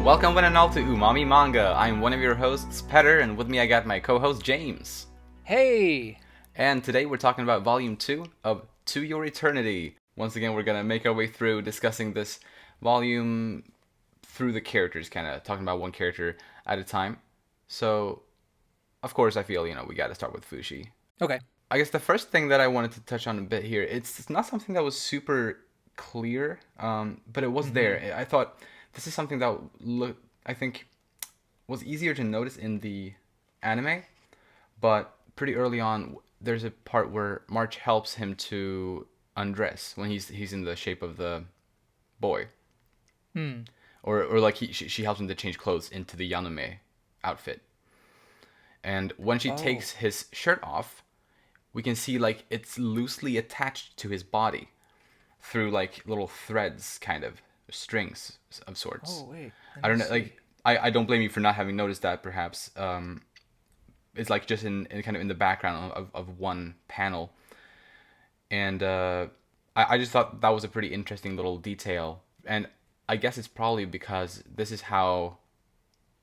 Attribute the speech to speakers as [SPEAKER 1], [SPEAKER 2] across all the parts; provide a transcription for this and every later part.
[SPEAKER 1] Welcome one and all to Umami Manga. I'm one of your hosts, Petter, and with me I got my co-host, James.
[SPEAKER 2] Hey!
[SPEAKER 1] And today we're talking about Volume 2 of To Your Eternity. Once again, we're going to make our way through discussing this volume through the characters, kind of talking about one character at a time. So, of course, I feel, we got to start with Fushi.
[SPEAKER 2] Okay.
[SPEAKER 1] I guess the first thing that I wanted to touch on a bit here, it's not something that was super clear, but it was there. I thought this is something that I think was easier to notice in the anime, but pretty early on, there's a part where March helps him to undress when he's in the shape of the boy, or like she helps him to change clothes into the Yanome outfit, and when she
[SPEAKER 2] Oh.
[SPEAKER 1] takes his shirt off, we can see like it's loosely attached to his body through like little threads, kind of strings of sorts.
[SPEAKER 2] Oh, wait. Let
[SPEAKER 1] I
[SPEAKER 2] me
[SPEAKER 1] don't know,
[SPEAKER 2] see.
[SPEAKER 1] like I don't blame you for not having noticed that. Perhaps it's like just in kind of in the background of one panel, and I just thought that was a pretty interesting little detail, and I guess it's probably because this is how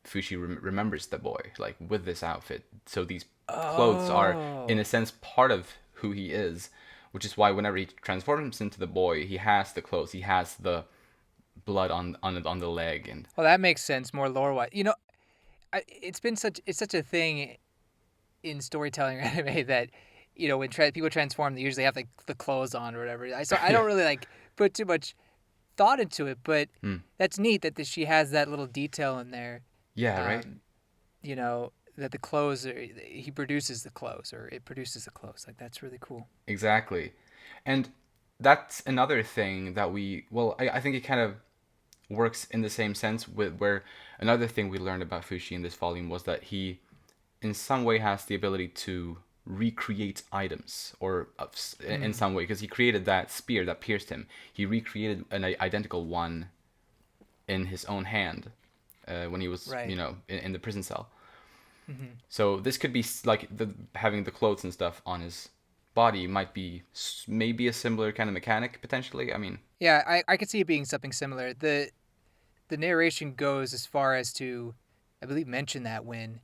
[SPEAKER 1] Fushi remembers the boy, like with this outfit. So these clothes are, in
[SPEAKER 2] Oh.
[SPEAKER 1] a sense, part of who he is, which is why whenever he transforms into the boy, he has the clothes, he has the blood on the leg, and
[SPEAKER 2] Well, that makes sense more lore-wise. It's such a thing in storytelling or anime that, when people transform, they usually have like the clothes on or whatever. I
[SPEAKER 1] yeah,
[SPEAKER 2] don't really like put too much thought into it, but
[SPEAKER 1] Hmm.
[SPEAKER 2] that's neat that she has that little detail in there.
[SPEAKER 1] Yeah, right,
[SPEAKER 2] Um, that the clothes he produces the clothes or it produces the clothes. Like that's really cool.
[SPEAKER 1] exactly, and that's another thing that I think it kind of works in the same sense with where another thing we learned about Fushi in this volume was that he in some way has the ability to recreate items or in
[SPEAKER 2] Hmm.
[SPEAKER 1] some way because he created that spear that pierced him. He recreated an identical one in his own hand when he was
[SPEAKER 2] Right.
[SPEAKER 1] in the prison cell.
[SPEAKER 2] Hmm.
[SPEAKER 1] So this could be like having the clothes and stuff on his body might be maybe a similar kind of mechanic potentially. I mean,
[SPEAKER 2] Yeah, I could see it being something similar. The narration goes as far as to, I believe, mention that when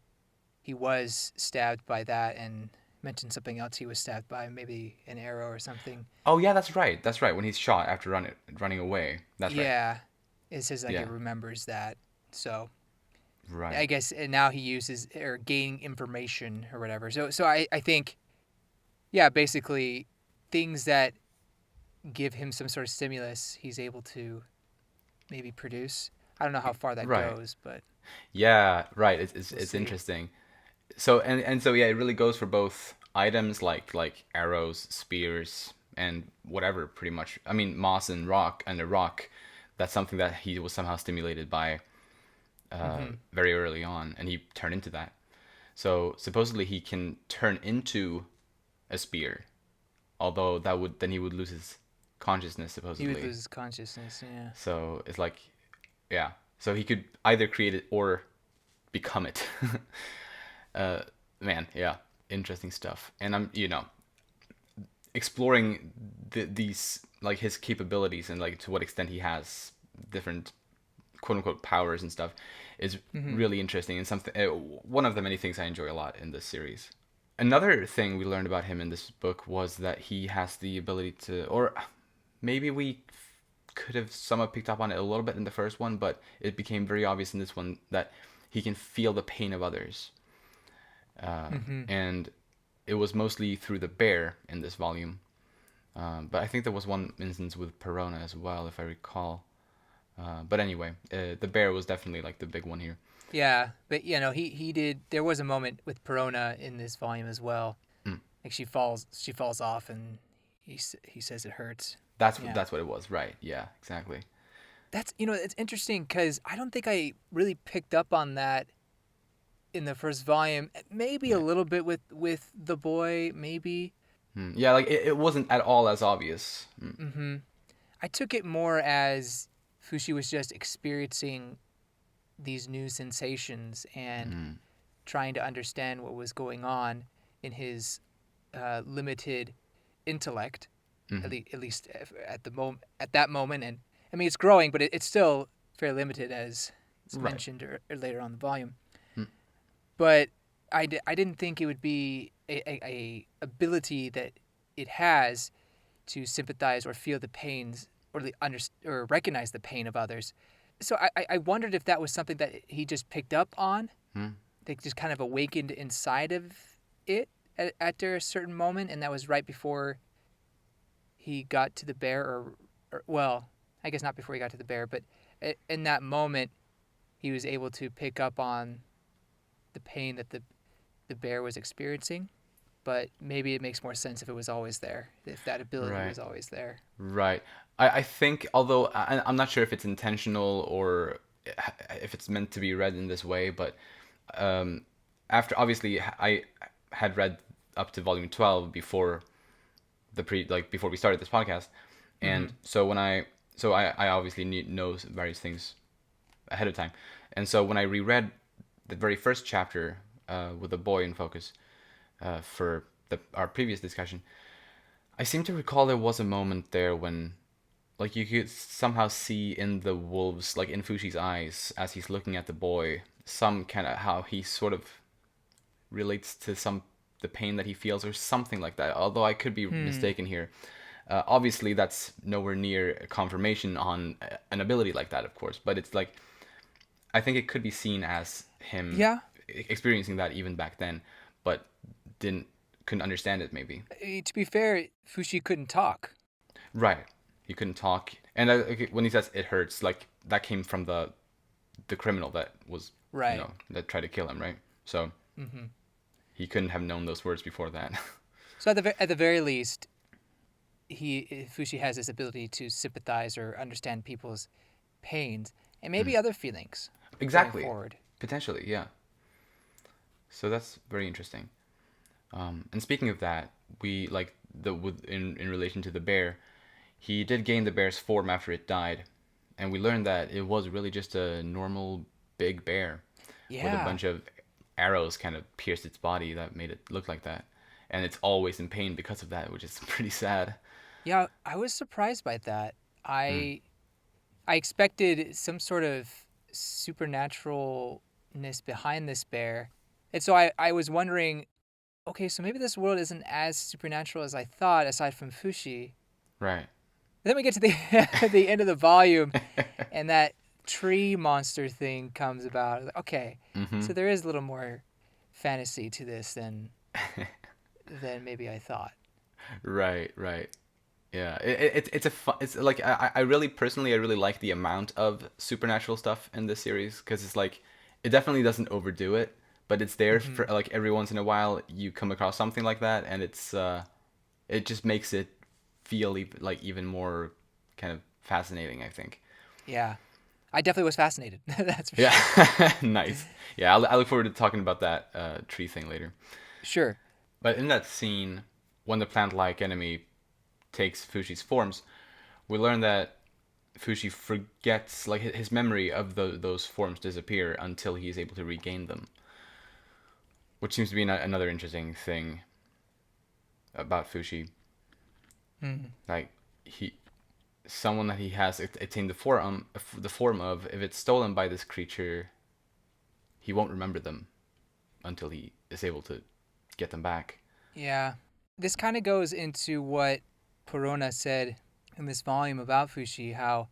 [SPEAKER 2] he was stabbed by that and mention something else he was stabbed by, maybe an arrow or something.
[SPEAKER 1] oh yeah, that's right. That's right. When he's shot after running away. That's right.
[SPEAKER 2] Yeah, it says like it
[SPEAKER 1] Yeah.
[SPEAKER 2] remembers that. So I
[SPEAKER 1] Right.
[SPEAKER 2] guess and now he uses or gaining information or whatever. So I think yeah, basically things that give him some sort of stimulus, he's able to maybe produce. I don't know how far that
[SPEAKER 1] Right.
[SPEAKER 2] goes, but
[SPEAKER 1] Yeah, right. It's
[SPEAKER 2] we'll
[SPEAKER 1] it's
[SPEAKER 2] see.
[SPEAKER 1] interesting. So and so yeah, it really goes for both items like arrows, spears, and whatever. Pretty much. I mean, moss and rock and a rock. That's something that he was somehow stimulated by
[SPEAKER 2] Hmm.
[SPEAKER 1] very early on, and he turned into that. So supposedly he can turn into a spear, although he would lose his consciousness
[SPEAKER 2] He would
[SPEAKER 1] supposedly.
[SPEAKER 2] lose his consciousness. Yeah.
[SPEAKER 1] So it's like, yeah. So he could either create it or become it. uh, man, yeah, interesting stuff. And I'm, exploring these like his capabilities and like to what extent he has different quote unquote powers and stuff is
[SPEAKER 2] Hmm.
[SPEAKER 1] really interesting and something. One of the many things I enjoy a lot in this series. Another thing we learned about him in this book was that he has the ability to, or maybe we could have somewhat picked up on it a little bit in the first one, but it became very obvious in this one that he can feel the pain of others.
[SPEAKER 2] Hmm.
[SPEAKER 1] And it was mostly through the bear in this volume. But I think there was one instance with Parona as well, if I recall. But anyway, the bear was definitely like the big one here.
[SPEAKER 2] Yeah, but he did. There was a moment with Perona in this volume as well.
[SPEAKER 1] Mm.
[SPEAKER 2] Like she falls off, and he says it hurts. Yeah,
[SPEAKER 1] That's what it was, right? Yeah, exactly.
[SPEAKER 2] that's it's interesting because I don't think I really picked up on that in the first volume. Maybe a
[SPEAKER 1] Right.
[SPEAKER 2] little bit with the boy, maybe.
[SPEAKER 1] Yeah, like it wasn't at all as obvious.
[SPEAKER 2] Hmm. I took it more as Fushi was just experiencing these new sensations and trying to understand what was going on in his limited intellect,
[SPEAKER 1] Mm-hmm.
[SPEAKER 2] at least at that moment. And I mean, it's growing, but it's still very limited as it's
[SPEAKER 1] Right.
[SPEAKER 2] mentioned or later on in the volume.
[SPEAKER 1] Hmm.
[SPEAKER 2] But I didn't think it would be a ability that it has to sympathize or feel the pains or or recognize the pain of others. So I wondered if that was something that he just picked up on,
[SPEAKER 1] Hmm.
[SPEAKER 2] that just kind of awakened inside of it at a certain moment, and that was right before he got to the bear, or well, I guess not before he got to the bear, but in that moment, he was able to pick up on the pain that the bear was experiencing. But maybe it makes more sense if it was always there, if that ability
[SPEAKER 1] Right.
[SPEAKER 2] was always there.
[SPEAKER 1] Right. I think, although I'm not sure if it's intentional or if it's meant to be read in this way, but um, after obviously I had read up to volume 12 before before we started this podcast, and
[SPEAKER 2] Mm-hmm.
[SPEAKER 1] so I obviously know various things ahead of time, and so when I reread the very first chapter with the boy in focus for our previous discussion, I seem to recall there was a moment there when like you could somehow see in the wolves, like in Fushi's eyes as he's looking at the boy, some kind of how he sort of relates to some the pain that he feels or something like that, although I could be
[SPEAKER 2] Hmm.
[SPEAKER 1] mistaken here. Obviously that's nowhere near a confirmation on an ability like that, of course, but it's like I think it could be seen as him
[SPEAKER 2] Yeah.
[SPEAKER 1] experiencing that even back then, but didn't couldn't understand it maybe.
[SPEAKER 2] To be fair, Fushi couldn't talk.
[SPEAKER 1] Right. He couldn't talk, and okay, when he says it hurts, like that came from the criminal that was,
[SPEAKER 2] Right.
[SPEAKER 1] that tried to kill him, right? So
[SPEAKER 2] Mm-hmm.
[SPEAKER 1] he couldn't have known those words before that.
[SPEAKER 2] So at the very least, Fushi has this ability to sympathize or understand people's pains and
[SPEAKER 1] Hmm.
[SPEAKER 2] maybe other feelings going
[SPEAKER 1] Exactly.
[SPEAKER 2] forward.
[SPEAKER 1] Potentially, yeah. So that's very interesting. And speaking of that, we like in relation to the bear, he did gain the bear's form after it died, and we learned that it was really just a normal big bear with a
[SPEAKER 2] Yeah.
[SPEAKER 1] bunch of arrows kind of pierced its body that made it look like that, and it's always in pain because of that, which is pretty sad.
[SPEAKER 2] Yeah, I was surprised by that.
[SPEAKER 1] Hmm.
[SPEAKER 2] I I expected some sort of supernaturalness behind this bear. And so I was wondering, okay, so maybe this world isn't as supernatural as I thought, aside from Fushi.
[SPEAKER 1] Right.
[SPEAKER 2] Then we get to the the end of the volume, and that tree monster thing comes about. Like, okay,
[SPEAKER 1] Mm-hmm.
[SPEAKER 2] so there is a little more fantasy to this than maybe I thought.
[SPEAKER 1] Right. Right. Yeah, it's a fun, it's like I really personally I really like the amount of supernatural stuff in this series because it's like it definitely doesn't overdo it, but it's there
[SPEAKER 2] Hmm.
[SPEAKER 1] for like every once in a while you come across something like that, and it just makes it feel even more kind of fascinating, I think.
[SPEAKER 2] Yeah, I definitely was fascinated. That's for
[SPEAKER 1] Yeah,
[SPEAKER 2] sure.
[SPEAKER 1] nice. Yeah, I look forward to talking about that tree thing later.
[SPEAKER 2] Sure.
[SPEAKER 1] But in that scene, when the plant-like enemy takes Fushi's forms, we learn that Fushi forgets, like his memory of those forms disappear until he is able to regain them, which seems to be another interesting thing about Fushi.
[SPEAKER 2] Hmm.
[SPEAKER 1] Like he, someone that he has attained the form of, if it's stolen by this creature, he won't remember them until he is able to get them back.
[SPEAKER 2] Yeah. This kind of goes into what Parona said in this volume about Fushi, how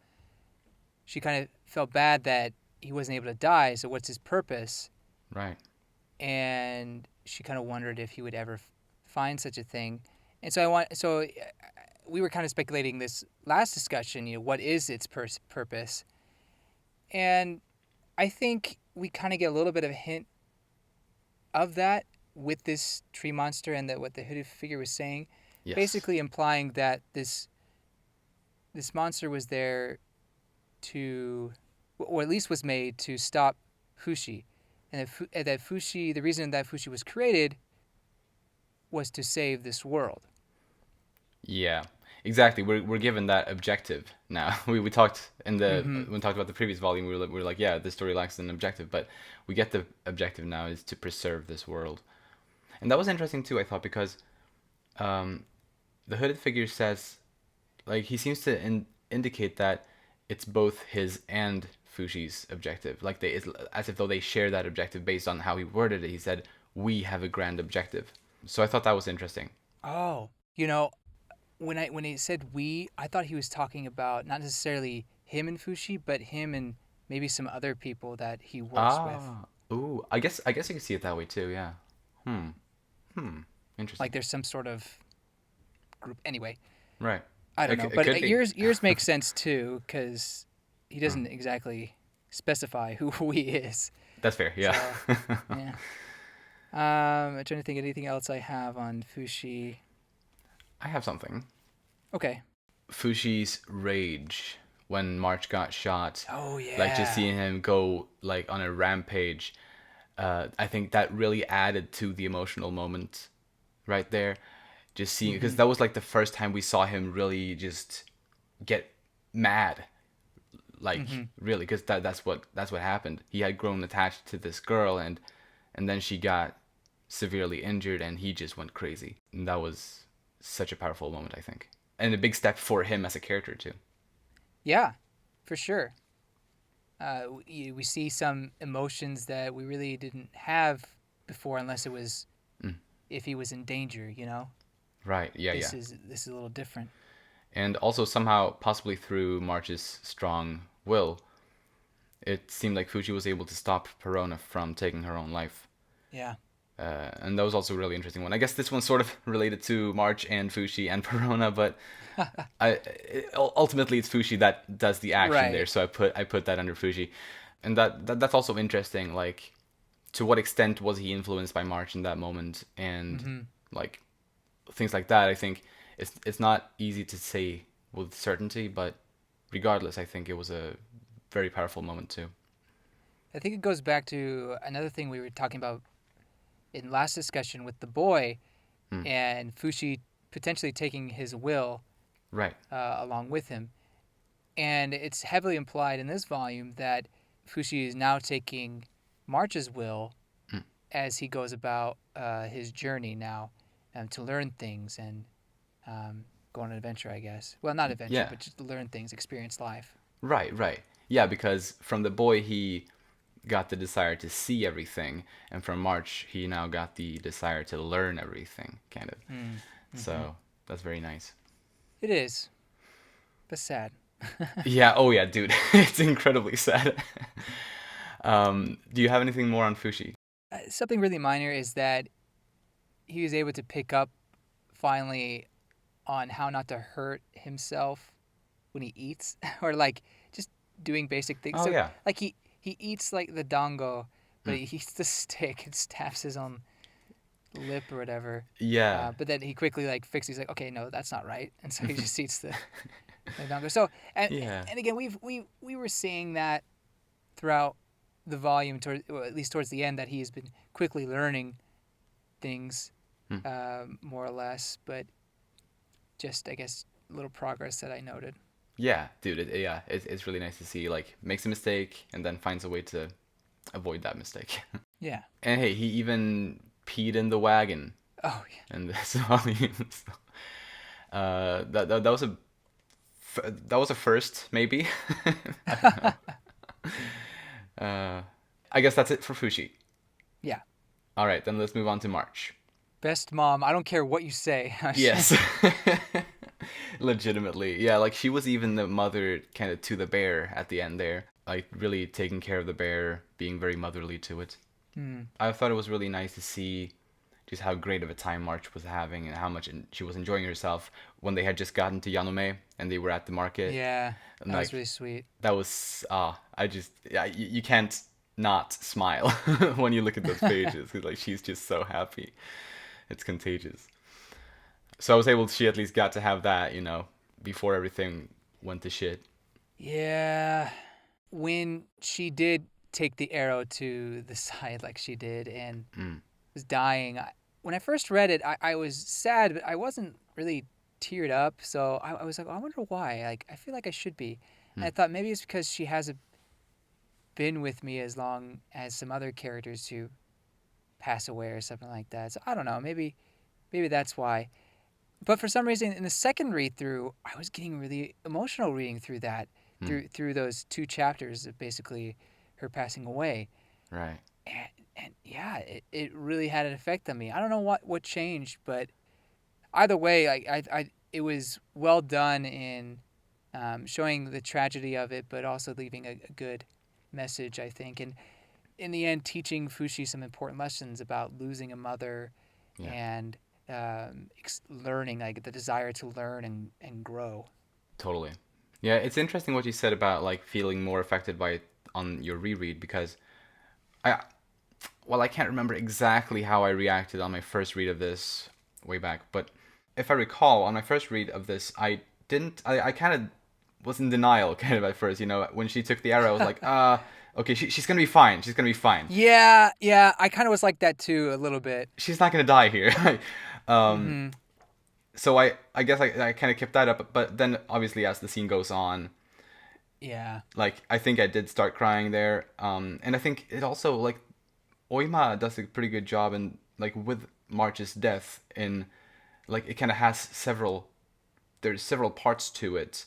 [SPEAKER 2] she kind of felt bad that he wasn't able to die. So what's his purpose?
[SPEAKER 1] Right.
[SPEAKER 2] And she kind of wondered if he would ever find such a thing. And so we were kind of speculating this last discussion. What is its purpose? And I think we kind of get a little bit of a hint of that with this tree monster and that what the hooded figure was saying,
[SPEAKER 1] Yes.
[SPEAKER 2] basically implying that this monster was there to, or at least was made to stop Fushi, and that Fushi, the reason that Fushi was created, was to save this world.
[SPEAKER 1] Yeah. Exactly. We're given that objective now. We talked in the
[SPEAKER 2] Mm-hmm.
[SPEAKER 1] when we talked about the previous volume. We were like, yeah, this story lacks an objective, but we get the objective now is to preserve this world, and that was interesting too. I thought because um, the hooded figure says, like, he seems to indicate that it's both his and Fushi's objective. Like it's as if though they share that objective based on how he worded it. He said, "We have a grand objective." So I thought that was interesting.
[SPEAKER 2] Oh, when he said we, I thought he was talking about not necessarily him and Fushi, but him and maybe some other people that he works with.
[SPEAKER 1] Ah, ooh, I guess you can see it that way too. Yeah. Hmm. Hmm.
[SPEAKER 2] Like
[SPEAKER 1] Interesting.
[SPEAKER 2] there's some sort of group. Anyway,
[SPEAKER 1] Right.
[SPEAKER 2] I don't know,
[SPEAKER 1] It
[SPEAKER 2] but
[SPEAKER 1] could be.
[SPEAKER 2] yours makes sense too because he
[SPEAKER 1] Hmm.
[SPEAKER 2] doesn't exactly specify who he is.
[SPEAKER 1] That's fair. Yeah.
[SPEAKER 2] So yeah. I'm trying to think of anything else I have on Fushi.
[SPEAKER 1] I have something.
[SPEAKER 2] Okay.
[SPEAKER 1] Fushi's rage when March got shot,
[SPEAKER 2] Oh
[SPEAKER 1] like just
[SPEAKER 2] yeah.
[SPEAKER 1] seeing him go like on a rampage. I think that really added to the emotional moment right there. Just seeing because
[SPEAKER 2] Mm-hmm.
[SPEAKER 1] that was like the first time we saw him really just get mad, like
[SPEAKER 2] Mm-hmm.
[SPEAKER 1] really, because that's what happened. He had grown attached to this girl, and then she got severely injured, and he just went crazy. And that was such a powerful moment, I think, and a big step for him as a character too.
[SPEAKER 2] Yeah, for sure. We see some emotions that we really didn't have before, unless it was
[SPEAKER 1] Mm.
[SPEAKER 2] if he was in danger.
[SPEAKER 1] Right. Yeah. Yeah.
[SPEAKER 2] This is a little different.
[SPEAKER 1] And also somehow, possibly through March's strong will, it seemed like Fuji was able to stop Parona from taking her own life.
[SPEAKER 2] Yeah.
[SPEAKER 1] And that was also a really interesting one. I guess this one's sort of related to March and Fushi and Parona, but ultimately it's Fushi that does the action there.
[SPEAKER 2] Right.
[SPEAKER 1] So I put that under Fushi, and that's also interesting. Like, to what extent was he influenced by March in that moment, and
[SPEAKER 2] Mm-hmm.
[SPEAKER 1] like things like that. I think it's not easy to say with certainty, but regardless, I think it was a very powerful moment too.
[SPEAKER 2] I think it goes back to another thing we were talking about in last discussion with the boy
[SPEAKER 1] Hmm.
[SPEAKER 2] and Fushi potentially taking his will
[SPEAKER 1] Right.
[SPEAKER 2] along with him. And it's heavily implied in this volume that Fushi is now taking March's will
[SPEAKER 1] Hmm.
[SPEAKER 2] as he goes about his journey now to learn things and go on an adventure, I guess. Well, not adventure,
[SPEAKER 1] Yeah.
[SPEAKER 2] but just to learn things, experience life.
[SPEAKER 1] Right. Right. Yeah, because from the boy he got the desire to see everything, and from March he now got the desire to learn everything, kind of.
[SPEAKER 2] Mm. Mm-hmm.
[SPEAKER 1] So that's very nice.
[SPEAKER 2] It is, but sad.
[SPEAKER 1] Yeah. Oh yeah, dude. It's incredibly sad. Do you have anything more on Fushi?
[SPEAKER 2] Something really minor is that he was able to pick up finally on how not to hurt himself when he eats or like just doing basic things.
[SPEAKER 1] Oh
[SPEAKER 2] So
[SPEAKER 1] yeah.
[SPEAKER 2] like he eats like the dango, but
[SPEAKER 1] Mm.
[SPEAKER 2] he eats the stick and stabs his own lip or whatever.
[SPEAKER 1] Yeah.
[SPEAKER 2] But then he quickly like fixes. He's like, okay, no, that's not right, and so he just eats the dango. So and
[SPEAKER 1] Yeah.
[SPEAKER 2] and again, we were seeing that throughout the volume, or at least towards the end, that he has been quickly learning things,
[SPEAKER 1] Hmm.
[SPEAKER 2] more or less. But just I guess little progress that I noted.
[SPEAKER 1] Yeah, dude. Yeah, it's really nice to see like makes a mistake and then finds a way to avoid that mistake.
[SPEAKER 2] Yeah.
[SPEAKER 1] And hey, he even peed in the wagon
[SPEAKER 2] Oh yeah.
[SPEAKER 1] in this volume. So, that was that was a first, maybe. I don't know. I guess that's it for Fushi.
[SPEAKER 2] Yeah.
[SPEAKER 1] All right, then let's move on to March.
[SPEAKER 2] Best mom. I don't care what you say.
[SPEAKER 1] Yes. Legitimately. Yeah, like she was even the mother kind of to the bear at the end there. Like really taking care of the bear, being very motherly to it.
[SPEAKER 2] Hmm.
[SPEAKER 1] I thought it was really nice to see just how great of a time March was having and how much she was enjoying herself when they had just gotten to Yanome and they were at the market.
[SPEAKER 2] Yeah,
[SPEAKER 1] And
[SPEAKER 2] that was
[SPEAKER 1] like
[SPEAKER 2] really sweet.
[SPEAKER 1] that was I just yeah, you can't not smile when you look at those pages because like she's just so happy. It's contagious. So I was able to, she at least got to have that, before everything went to shit.
[SPEAKER 2] Yeah. When she did take the arrow to the side like she did and
[SPEAKER 1] Mm.
[SPEAKER 2] was dying, when I first read it, I was sad, but I wasn't really teared up. So I was like, oh, I wonder why. Like, I feel like I should be. And I
[SPEAKER 1] Mm.
[SPEAKER 2] thought maybe it's because she hasn't been with me as long as some other characters who pass away or something like that. So I don't know. Maybe that's why. But for some reason, in the second read through, I was getting really emotional reading through that through those 2 chapters of basically her passing away.
[SPEAKER 1] Right.
[SPEAKER 2] And yeah, it really had an effect on me. I don't know what changed, but either way, I it was well done in showing the tragedy of it, but also leaving a good message, I think. And in the end, teaching Fushi some important lessons about losing a mother
[SPEAKER 1] Yeah.
[SPEAKER 2] and learning, like the desire to learn and grow.
[SPEAKER 1] Totally. Yeah, it's interesting what you said about like feeling more affected by it on your reread because I well, I can't remember exactly how I reacted on my first read of this way back, but if I recall, on my first read of this, I didn't. I kind of was in denial, kind of at first. You know, when she took the arrow, I was like, okay, she's gonna be fine. She's gonna be fine.
[SPEAKER 2] Yeah, yeah, I kind of was like that too, a little bit.
[SPEAKER 1] She's not gonna die here. um,
[SPEAKER 2] Mm-hmm.
[SPEAKER 1] so I guess I kind of kept that up, but then obviously as the scene goes on,
[SPEAKER 2] Yeah.
[SPEAKER 1] like I think I did start crying there. And I think it also like Oima does a pretty good job in like with March's death in like it kind of has there's several parts to it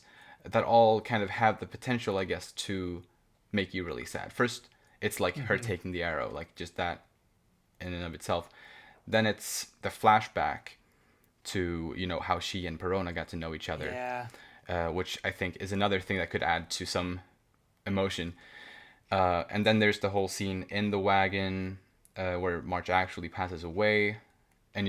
[SPEAKER 1] that all kind of have the potential, I guess, to make you really sad. First, it's like her
[SPEAKER 2] Mm-hmm.
[SPEAKER 1] taking the arrow, like just that in and of itself. Then it's the flashback to how she and Parona got to know each other,
[SPEAKER 2] Yeah.
[SPEAKER 1] which I think is another thing that could add to some emotion. And then there's the whole scene in the wagon where March actually passes away, and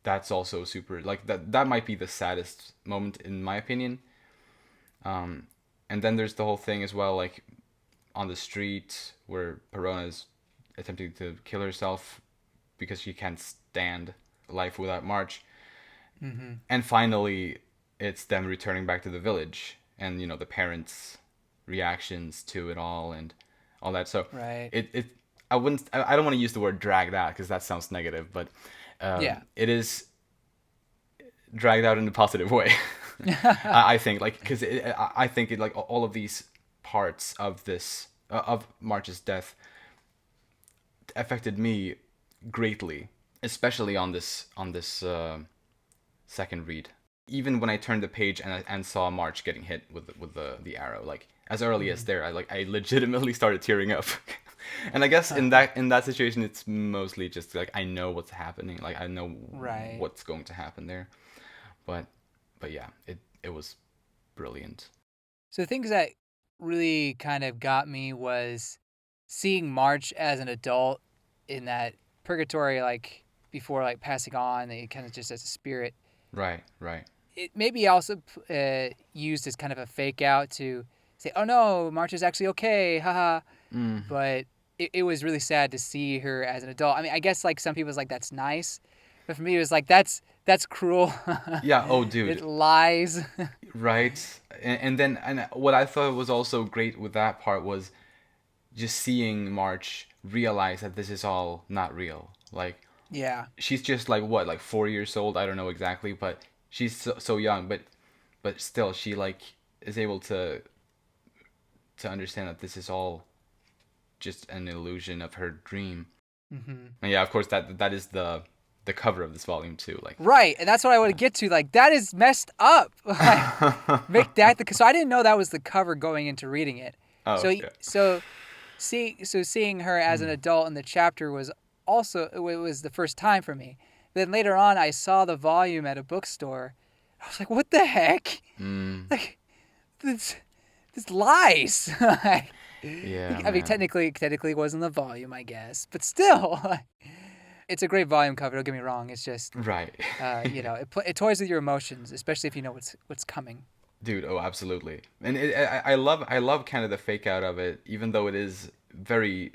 [SPEAKER 1] that's also super like that might be the saddest moment in my opinion. And then there's the whole thing as well, like on the street where Perona is attempting to kill herself because she can't stand life without March.
[SPEAKER 2] Mm-hmm.
[SPEAKER 1] And finally it's them returning back to the village, and the parents reactions to it all and all that. So
[SPEAKER 2] Right.
[SPEAKER 1] it I don't want to use the word dragged out because that sounds negative, but
[SPEAKER 2] Yeah.
[SPEAKER 1] it is dragged out in a positive way. I think like because I think it like all of these parts of this of March's death affected me greatly, especially on this second read. Even when I turned the page and saw March getting hit with the arrow, like as early as
[SPEAKER 2] Mm-hmm.
[SPEAKER 1] there, I legitimately started tearing up. And I guess in that situation, it's mostly just like I know what's happening, like I know
[SPEAKER 2] Right.
[SPEAKER 1] what's going to happen there. But but yeah, it was brilliant.
[SPEAKER 2] So the things that really kind of got me was seeing March as an adult in that purgatory, like before like passing on, and kind of just as a spirit.
[SPEAKER 1] Right, right.
[SPEAKER 2] It maybe also used as kind of a fake out to say, "Oh no, March is actually okay, haha."
[SPEAKER 1] Mm.
[SPEAKER 2] But it was really sad to see her as an adult. I mean, I guess like some people's like that's nice, but for me it was like that's cruel.
[SPEAKER 1] Yeah. Oh,
[SPEAKER 2] It
[SPEAKER 1] dude.
[SPEAKER 2] lies.
[SPEAKER 1] Right. And what I thought was also great with that part was just seeing March realize that this is all not real. Like
[SPEAKER 2] Yeah.
[SPEAKER 1] she's just like what, like 4 years old. I don't know exactly, but she's so young. But still, she like is able to understand that this is all just an illusion of her dream.
[SPEAKER 2] Hmm.
[SPEAKER 1] And yeah, of course that is the cover of this volume too. Like,
[SPEAKER 2] Right, and that's what I want to get to. Like that is messed up. Like make that the so I didn't know that was the cover going into reading it.
[SPEAKER 1] oh
[SPEAKER 2] So
[SPEAKER 1] yeah.
[SPEAKER 2] seeing her as an adult in the chapter was also it was the first time for me. Then later on, I saw the volume at a bookstore. I was like, "What the heck?
[SPEAKER 1] Mm,
[SPEAKER 2] Like this lies." Like,
[SPEAKER 1] yeah,
[SPEAKER 2] I mean,
[SPEAKER 1] man.
[SPEAKER 2] technically it wasn't the volume, I guess, but still, it's a great volume cover. Don't get me wrong. It's just
[SPEAKER 1] Right.
[SPEAKER 2] it toys with your emotions, especially if you know what's coming.
[SPEAKER 1] Dude, oh, absolutely. And I love kind of the fake out of it, even though it is very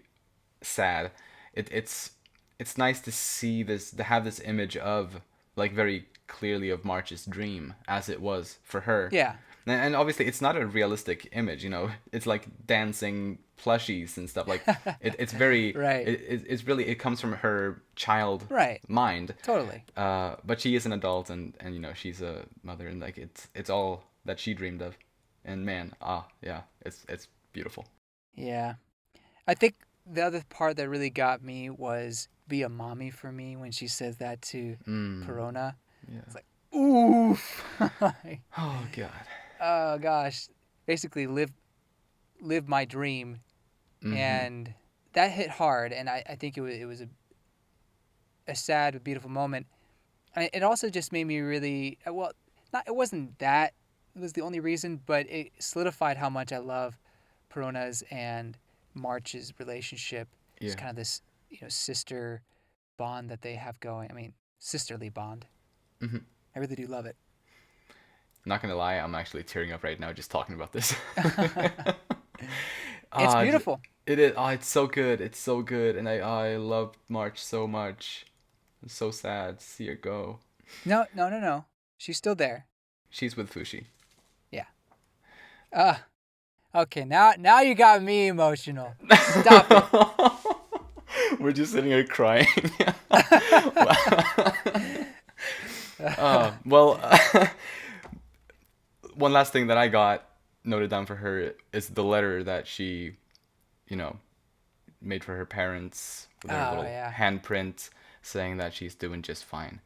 [SPEAKER 1] sad. It's nice to see this, to have this image of like very clearly of March's dream as it was for her.
[SPEAKER 2] Yeah.
[SPEAKER 1] And obviously it's not a realistic image. It's like dancing plushies and stuff. Like it's very
[SPEAKER 2] Right.
[SPEAKER 1] it's really, it comes from her child
[SPEAKER 2] Right.
[SPEAKER 1] mind.
[SPEAKER 2] Totally.
[SPEAKER 1] But she is an adult, and she's a mother, and like it's all that she dreamed of. And man, yeah, it's beautiful.
[SPEAKER 2] Yeah. I think the other part that really got me was be a mommy for me when she says that to
[SPEAKER 1] Mm,
[SPEAKER 2] Parona.
[SPEAKER 1] yeah.
[SPEAKER 2] It's like, oof.
[SPEAKER 1] Oh god.
[SPEAKER 2] Oh gosh. basically live my dream,
[SPEAKER 1] Mm-hmm.
[SPEAKER 2] and that hit hard. And I think it was a sad but beautiful moment. It also just made me really well. Not it wasn't that it was the only reason, but it solidified how much I love Perona's and March's relationship. Just
[SPEAKER 1] Yeah.
[SPEAKER 2] kind of this sister bond that they have going. I mean, sisterly bond.
[SPEAKER 1] Mm-hmm.
[SPEAKER 2] I really do love it.
[SPEAKER 1] Not gonna lie, I'm actually tearing up right now just talking about this.
[SPEAKER 2] It's
[SPEAKER 1] Ah,
[SPEAKER 2] beautiful.
[SPEAKER 1] it is. Ah, it's so good. It's so good, and I love March so much. I'm so sad to see her go.
[SPEAKER 2] No, no, no, no. She's still there.
[SPEAKER 1] She's with Fushi.
[SPEAKER 2] Yeah. Uh okay, now you got me emotional. Stop it.
[SPEAKER 1] We're just sitting here crying. Well, one last thing that I got noted down for her is the letter that she, you know, made for her parents with her
[SPEAKER 2] Oh
[SPEAKER 1] little
[SPEAKER 2] yeah.
[SPEAKER 1] handprint saying that she's doing just fine.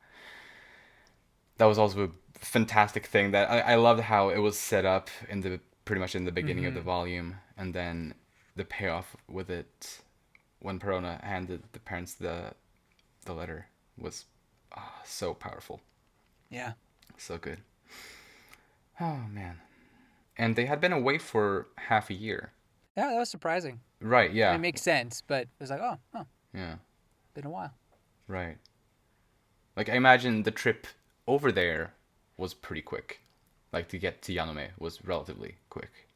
[SPEAKER 1] That was also a fantastic thing that I loved how it was set up in the pretty much in the beginning of the
[SPEAKER 2] Mhm.
[SPEAKER 1] volume, and then the payoff with it when Perona handed the parents the letter was so powerful,
[SPEAKER 2] Yeah.
[SPEAKER 1] so good. Oh man. And they had been away for half a year.
[SPEAKER 2] Yeah, that was surprising.
[SPEAKER 1] Right,
[SPEAKER 2] I mean,
[SPEAKER 1] yeah.
[SPEAKER 2] it makes sense, but it was like, oh,
[SPEAKER 1] Yeah,
[SPEAKER 2] been a while.
[SPEAKER 1] right. Like I imagine the trip over there was pretty quick. Like to get to Yanome was relatively quick.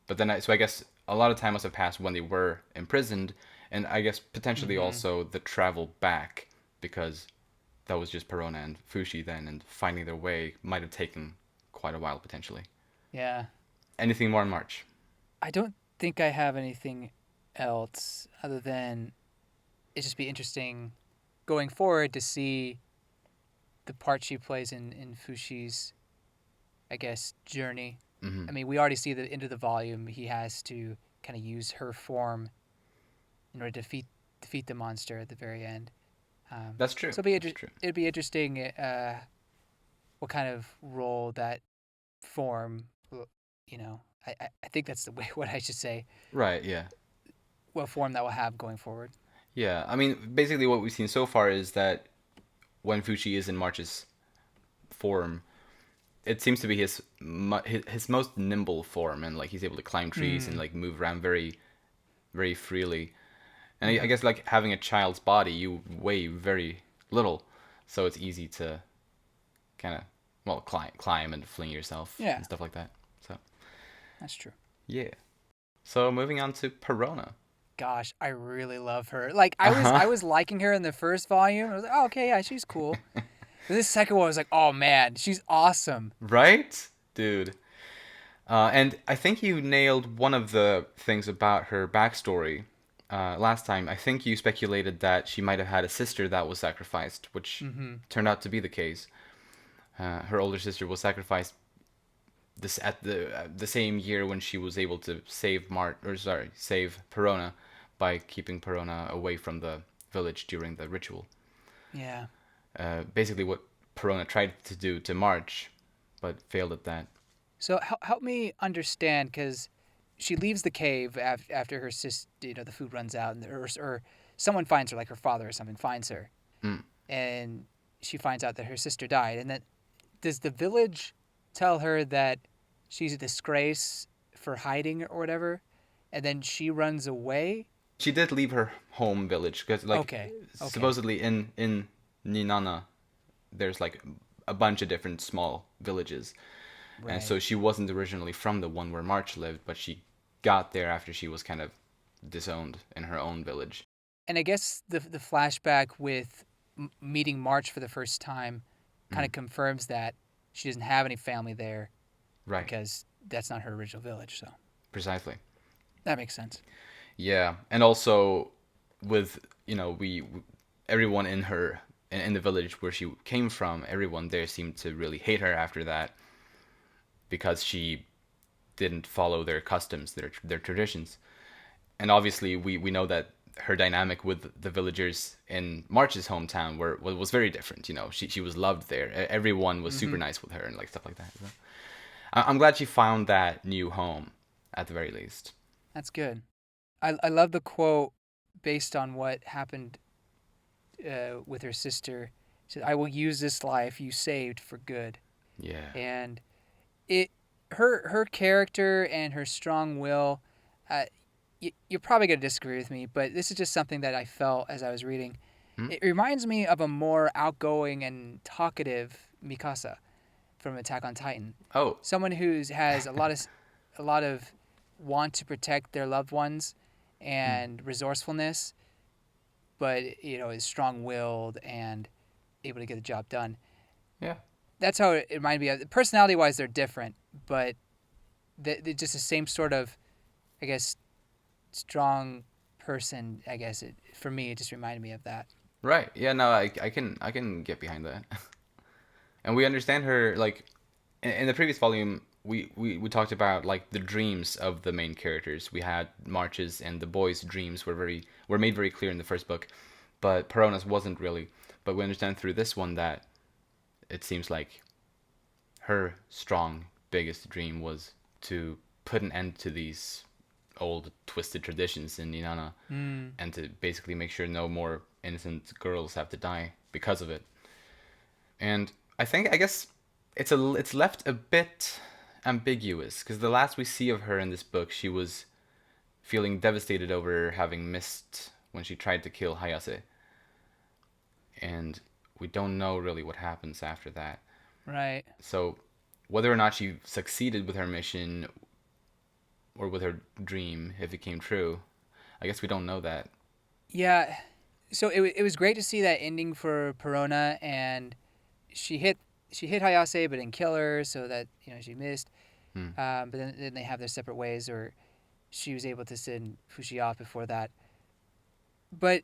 [SPEAKER 1] But then so I guess a lot of time must have passed when they were imprisoned, and I guess potentially
[SPEAKER 2] Mhm.
[SPEAKER 1] also the travel back because that was just Perona and Fushi then, and finding their way might have taken quite a while potentially.
[SPEAKER 2] Yeah.
[SPEAKER 1] Anything more in March?
[SPEAKER 2] I don't think I have anything else other than it just be interesting going forward to see the part she plays in Fushi's, I guess, journey.
[SPEAKER 1] Mm-hmm.
[SPEAKER 2] I mean, we already see that into the volume he has to kind of use her form in order to defeat the monster at the very end.
[SPEAKER 1] That's true.
[SPEAKER 2] So
[SPEAKER 1] That's true.
[SPEAKER 2] it'd be interesting what kind of role that form, you know, I think that's the way what I should say,
[SPEAKER 1] Right. Yeah.
[SPEAKER 2] what form that will have going forward.
[SPEAKER 1] Yeah. I mean, basically, what we've seen so far is that when Fushi is in March's form, it seems to be his most nimble form, and like he's able to climb trees and
[SPEAKER 2] Mm.
[SPEAKER 1] like move around very freely. And I
[SPEAKER 2] Mm-hmm.
[SPEAKER 1] guess like having a child's body, you weigh very little, so it's easy to kind of well climb and fling yourself
[SPEAKER 2] Yeah,
[SPEAKER 1] and stuff like that. So
[SPEAKER 2] that's true.
[SPEAKER 1] yeah. So moving on to Parona.
[SPEAKER 2] Gosh, I really love her. Like
[SPEAKER 1] Uh
[SPEAKER 2] I
[SPEAKER 1] huh.
[SPEAKER 2] was liking her in the first volume. I was like, oh, okay, yeah, she's cool. But this second one I was like, oh man, she's awesome.
[SPEAKER 1] Right, dude. And I think you nailed one of the things about her backstory last time. I think you speculated that she might have had a sister that was sacrificed, which
[SPEAKER 2] Mm-hmm.
[SPEAKER 1] turned out to be the case. Her older sister was sacrificed this at the same year when she was able to save Perona by keeping Perona away from the village during the ritual.
[SPEAKER 2] Yeah.
[SPEAKER 1] Basically, what Perona tried to do to March, but failed at that.
[SPEAKER 2] So help me understand, because she leaves the cave after her sister, the food runs out, and or someone finds her, like her father or something finds her,
[SPEAKER 1] Mm.
[SPEAKER 2] and she finds out that her sister died. And then does the village tell her that she's a disgrace for hiding or whatever, and then she runs away?
[SPEAKER 1] She did leave her home village because, like,
[SPEAKER 2] Okay, okay,
[SPEAKER 1] supposedly in Ninana, there's like a bunch of different small villages, and
[SPEAKER 2] right.
[SPEAKER 1] so she wasn't originally from the one where March lived, but she got there after she was kind of disowned in her own village.
[SPEAKER 2] And I guess the flashback with meeting March for the first time kind
[SPEAKER 1] Mm.
[SPEAKER 2] of confirms that she doesn't have any family there
[SPEAKER 1] Right,
[SPEAKER 2] because that's not her original village. So
[SPEAKER 1] precisely.
[SPEAKER 2] that makes sense.
[SPEAKER 1] Yeah, and also with we everyone in the village where she came from, everyone there seemed to really hate her after that because she didn't follow their customs, their traditions. And obviously we know that her dynamic with the villagers in March's hometown was very different. She was loved there. Everyone was super
[SPEAKER 2] Mm-hmm.
[SPEAKER 1] nice with her and like stuff like that. I'm glad she found that new home, at the very least.
[SPEAKER 2] That's good. I love the quote based on what happened with her sister. She said, "I will use this life you saved for good."
[SPEAKER 1] Yeah.
[SPEAKER 2] And it her character and her strong will. Uh, you're probably gonna disagree with me, but this is just something that I felt as I was reading.
[SPEAKER 1] Hmm?
[SPEAKER 2] It reminds me of a more outgoing and talkative Mikasa from Attack on Titan.
[SPEAKER 1] Oh.
[SPEAKER 2] Someone who has a lot of want to protect their loved ones
[SPEAKER 1] Hmm.
[SPEAKER 2] and resourcefulness, but is strong-willed and able to get the job done.
[SPEAKER 1] Yeah.
[SPEAKER 2] That's how it reminded me of. Personality-wise, they're different, but they're just the same sort of, I guess, strong person. I guess for me, it just reminded me of that.
[SPEAKER 1] Right. Yeah. No, I can get behind that. And we understand her like in the previous volume. We talked about like the dreams of the main characters. We had March's and the boys' dreams were made very clear in the first book, but Parona's wasn't really. But we understand through this one that it seems like her strong biggest dream was to put an end to these old twisted traditions in Ninana,
[SPEAKER 2] Mm.
[SPEAKER 1] and to basically make sure no more innocent girls have to die because of it. And I guess it's left a bit ambiguous because the last we see of her in this book, she was feeling devastated over having missed when she tried to kill Hayase, and we don't know really what happens after that.
[SPEAKER 2] Right.
[SPEAKER 1] So whether or not she succeeded with her mission or with her dream, if it came true, I guess we don't know that.
[SPEAKER 2] Yeah. So it was great to see that ending for Parona, and she hit Hayase but didn't kill her, so that she missed.
[SPEAKER 1] Hmm.
[SPEAKER 2] But then they have their separate ways, or she was able to send Fushi off before that. But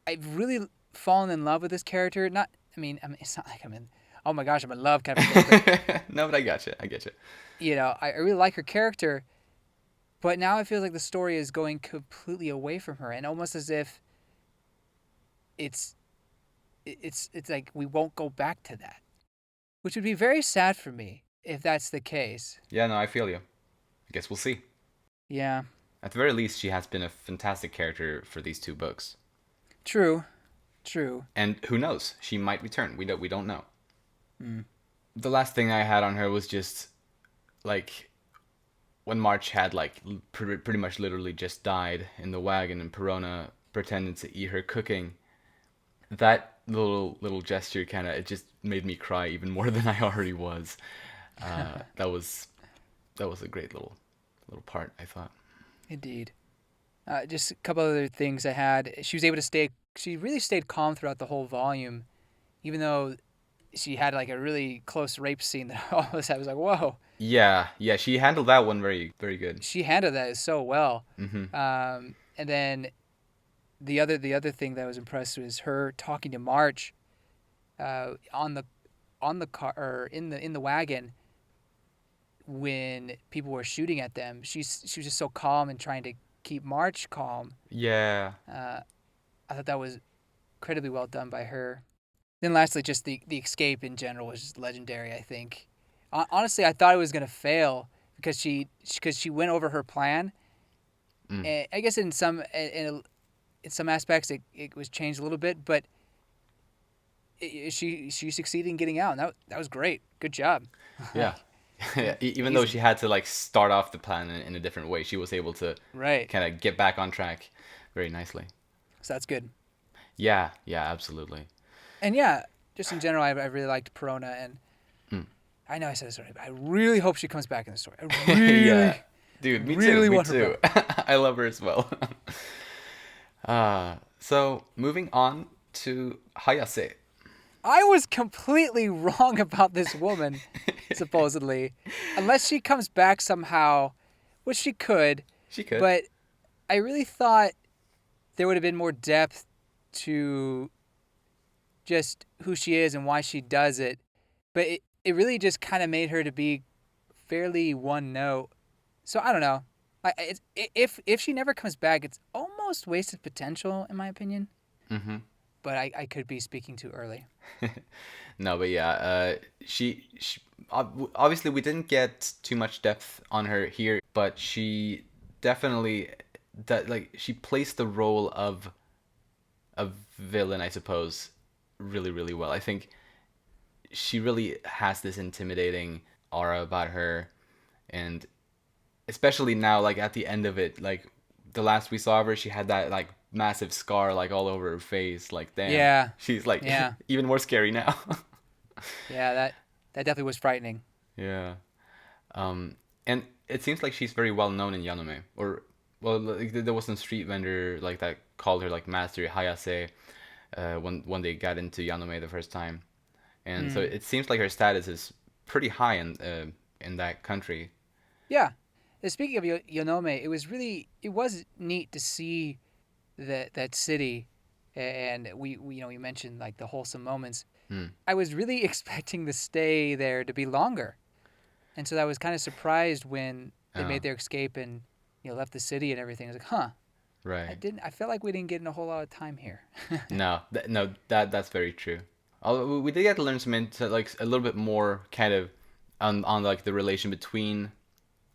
[SPEAKER 2] I've really fallen in love with this character. Not, I mean, it's not like I'm in, oh my gosh, I'm in love kind of thing. But
[SPEAKER 1] No, but I got you. I get you.
[SPEAKER 2] I really like her character. But now it feels like the story is going completely away from her, and almost as if it's it's like we won't go back to that, which would be very sad for me if that's the case.
[SPEAKER 1] Yeah, no, I feel you. I guess we'll see.
[SPEAKER 2] Yeah,
[SPEAKER 1] At the very least, she has been a fantastic character for these two books.
[SPEAKER 2] true, true.
[SPEAKER 1] And who knows? She might return. We don't know.
[SPEAKER 2] Mm.
[SPEAKER 1] The last thing I had on her was just like when March had like pretty much literally just died in the wagon and Perona pretended to eat her cooking. That little gesture kind of it just made me cry even more than I already was. That was a great little part, I thought.
[SPEAKER 2] Indeed. Just a couple other things I had. She was able to stay. She really stayed calm throughout the whole volume, even though she had like a really close rape scene that I was like, whoa.
[SPEAKER 1] Yeah, she handled that one very, very good.
[SPEAKER 2] She handled that so well.
[SPEAKER 1] Hmm.
[SPEAKER 2] And then the other thing that I was impressed with was her talking to March on the car or in the wagon when people were shooting at them. She was just so calm and trying to keep March calm.
[SPEAKER 1] Yeah.
[SPEAKER 2] Uh, I thought that was incredibly well done by her. Then lastly, just the escape in general was just legendary. I think. Honestly, I thought it was gonna fail because she went over her plan.
[SPEAKER 1] Mm.
[SPEAKER 2] And I guess in some aspects it was changed a little bit, but she succeeded in getting out, and that was great. Good job.
[SPEAKER 1] Yeah. Even though
[SPEAKER 2] Easy.
[SPEAKER 1] she had to like start off the plan in a different way, she was able to
[SPEAKER 2] Right.
[SPEAKER 1] kind of get back on track very nicely.
[SPEAKER 2] So that's good.
[SPEAKER 1] Yeah, absolutely.
[SPEAKER 2] And yeah, just in general, I really liked Parona, and
[SPEAKER 1] Mm.
[SPEAKER 2] I know I said this already, but I really hope she comes back in the story. I really,
[SPEAKER 1] Yeah, dude, me
[SPEAKER 2] really
[SPEAKER 1] too. Me
[SPEAKER 2] want her
[SPEAKER 1] too. I love her as well. So moving on to Hayase.
[SPEAKER 2] I was completely wrong about this woman, supposedly, unless she comes back somehow, which she could.
[SPEAKER 1] She could.
[SPEAKER 2] But I really thought there would have been more depth to just who she is and why she does it. But it really just kind of made her to be fairly one note. So I don't know. If she never comes back, it's almost wasted potential, in my opinion.
[SPEAKER 1] Mm-hmm.
[SPEAKER 2] but I could be speaking too early.
[SPEAKER 1] No, but yeah, she obviously we didn't get too much depth on her here, but she definitely that like she placed the role of a villain, I suppose, really really well. I think she really has this intimidating aura about her, and especially now, like at the end of it, like the last we saw of her, she had that like massive scar like all over her face. Like, damn,
[SPEAKER 2] Yeah,
[SPEAKER 1] she's like
[SPEAKER 2] yeah,
[SPEAKER 1] even more scary now.
[SPEAKER 2] yeah. That definitely was frightening.
[SPEAKER 1] Yeah. Um, and it seems like she's very well known in Yanome, or well, like, there was some street vendor like that called her like Master Hayase when they got into Yanome the first time, and so
[SPEAKER 2] Mm.
[SPEAKER 1] it seems like her status is pretty high in that country.
[SPEAKER 2] Yeah. Speaking of Yonome, it was neat to see that city, and we you know you mentioned like the wholesome moments.
[SPEAKER 1] Hmm.
[SPEAKER 2] I was really expecting the stay there to be longer, and so I was kind of surprised when they
[SPEAKER 1] Oh,
[SPEAKER 2] made their escape and left the city and everything. I was like, huh, I
[SPEAKER 1] right.
[SPEAKER 2] didn't. I felt like we didn't get in a whole lot of time here.
[SPEAKER 1] No, no, that's very true. Although we did get to learn some into like a little bit more kind of on like the relation between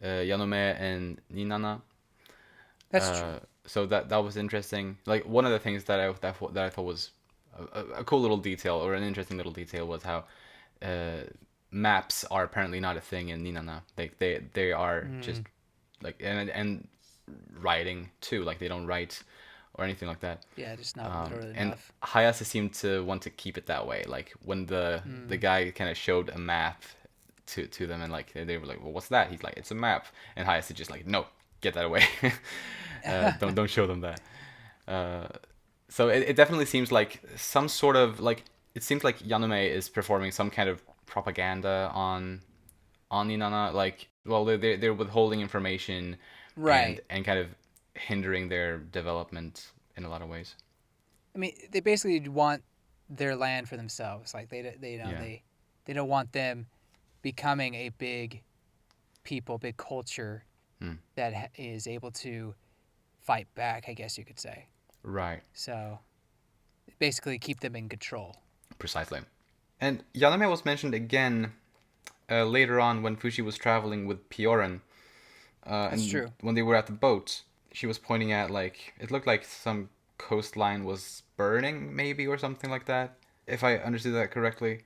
[SPEAKER 1] Yanome and Ninana.
[SPEAKER 2] That's true.
[SPEAKER 1] So that was interesting. Like one of the things that I thought was a cool little detail or an interesting little detail was how uh, maps are apparently not a thing in Ninana. Like they are just
[SPEAKER 2] Mm.
[SPEAKER 1] like and writing too. Like they don't write or anything like that.
[SPEAKER 2] Yeah, just not literal
[SPEAKER 1] And
[SPEAKER 2] enough.
[SPEAKER 1] Hayase seemed to want to keep it that way. Like when the
[SPEAKER 2] Mm.
[SPEAKER 1] guy kind of showed a map to them, and like they were like, "Well, what's that?" He's like, "It's a map," and Hayase just like, "No, get that away. Don't show them that." Uh, so it definitely seems like some sort of like it seems like Yanome is performing some kind of propaganda on Inanna. Like, well, they're withholding information
[SPEAKER 2] Right.
[SPEAKER 1] and kind of hindering their development in a lot of ways.
[SPEAKER 2] I mean, they basically want their land for themselves. Like
[SPEAKER 1] Yeah.
[SPEAKER 2] they don't want them becoming a big people, big culture
[SPEAKER 1] Hmm.
[SPEAKER 2] that is able to fight back. I guess you could say.
[SPEAKER 1] Right.
[SPEAKER 2] So basically, keep them in control.
[SPEAKER 1] Precisely. And Yaname was mentioned again later on when Fushi was traveling with Pioran,
[SPEAKER 2] That's
[SPEAKER 1] and
[SPEAKER 2] true.
[SPEAKER 1] when they were at the boat, she was pointing at like it looked like some coastline was burning, maybe or something like that. If I understood that correctly,